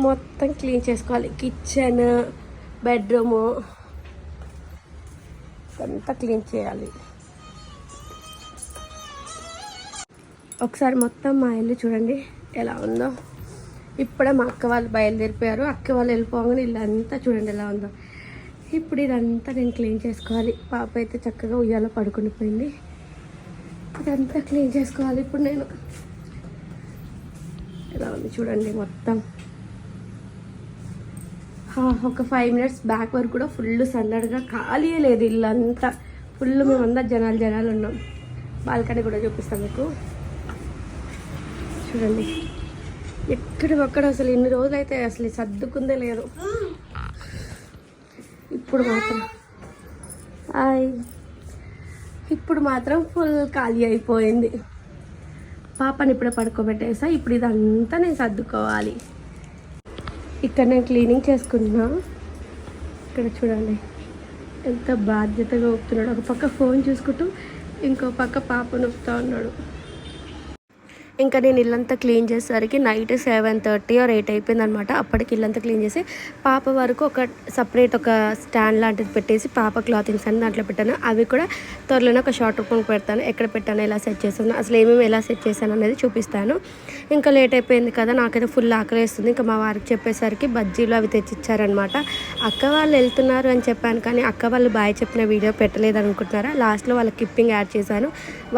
మొత్తం క్లీన్ చేసుకోవాలి. Kitchen, bedroom అంతా క్లీన్ చేయాలి. ఒకసారి మొత్తం మా ఇల్లు చూడండి ఎలా ఉందో. ఇప్పుడే మా అక్క వాళ్ళు బయలుదేరిపోయారు. అక్క వాళ్ళు వెళ్ళిపోగానే ఇల్లు అంతా చూడండి ఎలా ఉందో. ఇప్పుడు ఇదంతా నేను క్లీన్ చేసుకోవాలి. పాప అయితే చక్కగా ఉయ్యాలో పడుకుని పోయింది. ఇదంతా క్లీన్ చేసుకోవాలి ఇప్పుడు నేను. ఎలా ఉంది చూడండి మొత్తం. ఒక 5 minutes బ్యాక్ వరకు కూడా ఫుల్ సందడిగా ఖాళీ లేదు ఇల్లు అంతా. ఫుల్ మేమందరం జనాలు ఉన్నాం. బాల్కనీ కూడా చూపిస్తాం మీకు చూడండి. ఎక్కడికక్కడ అసలు ఇన్ని రోజులైతే అసలు సర్దుకుందే లేదు. ఇప్పుడు మాత్రం ఫుల్ ఖాళీ అయిపోయింది. పాపని ఇప్పుడే పడుకోబెట్టేసా. ఇప్పుడు ఇదంతా నేను సర్దుకోవాలి. ఇక్కడ నేను క్లీనింగ్ చేసుకున్నా. ఇక్కడ చూడండి ఎంత బాధ్యతగా ఊపుతున్నాడు. ఒక పక్క ఫోన్ చూసుకుంటూ ఇంకో పక్క పాపను ఊపుతూ ఉన్నాడు. ఇంకా నేను ఇల్లంతా క్లీన్ చేసేసరికి నైట్ 7:30 or 8 అయిపోయింది అనమాట. అప్పటికి ఇల్లంతా క్లీన్ చేసి పాప వరకు ఒక సపరేట్ ఒక స్టాండ్ లాంటిది పెట్టేసి పాప క్లాతింగ్స్ అన్ని దాంట్లో పెట్టాను. అవి కూడా త్వరలోనే ఒక షార్ట్ రూపంలో పెడతాను. ఎక్కడ పెట్టాను, ఎలా సెట్ చేస్తాను, అసలు ఏమేమి ఎలా సెట్ చేశాను అనేది చూపిస్తాను. ఇంకా లేట్ అయిపోయింది కదా, నాకైతే ఫుల్ ఆకలి వేస్తుంది. ఇంకా మా వారికి చెప్పేసరికి బజ్జీలు అవి తెచ్చిచ్చారనమాట. అక్క వాళ్ళు వెళ్తున్నారు అని చెప్పాను కానీ అక్క వాళ్ళు బాయ్ చెప్పిన వీడియో పెట్టలేదు అనుకుంటున్నారా. లాస్ట్లో వాళ్ళ క్లిప్పింగ్ యాడ్ చేశాను.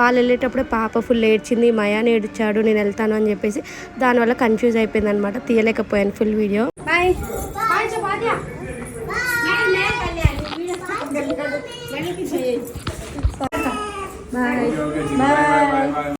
వాళ్ళు వెళ్ళేటప్పుడే పాప ఫుల్ ఏడ్చింది, మయాని ఏడ్చాడు, నేను వెళ్తాను అని చెప్పేసి. దానివల్ల కన్ఫ్యూజ్ అయిపోయింది అనమాట, తీయలేకపోయాను full video. Bye bye bye.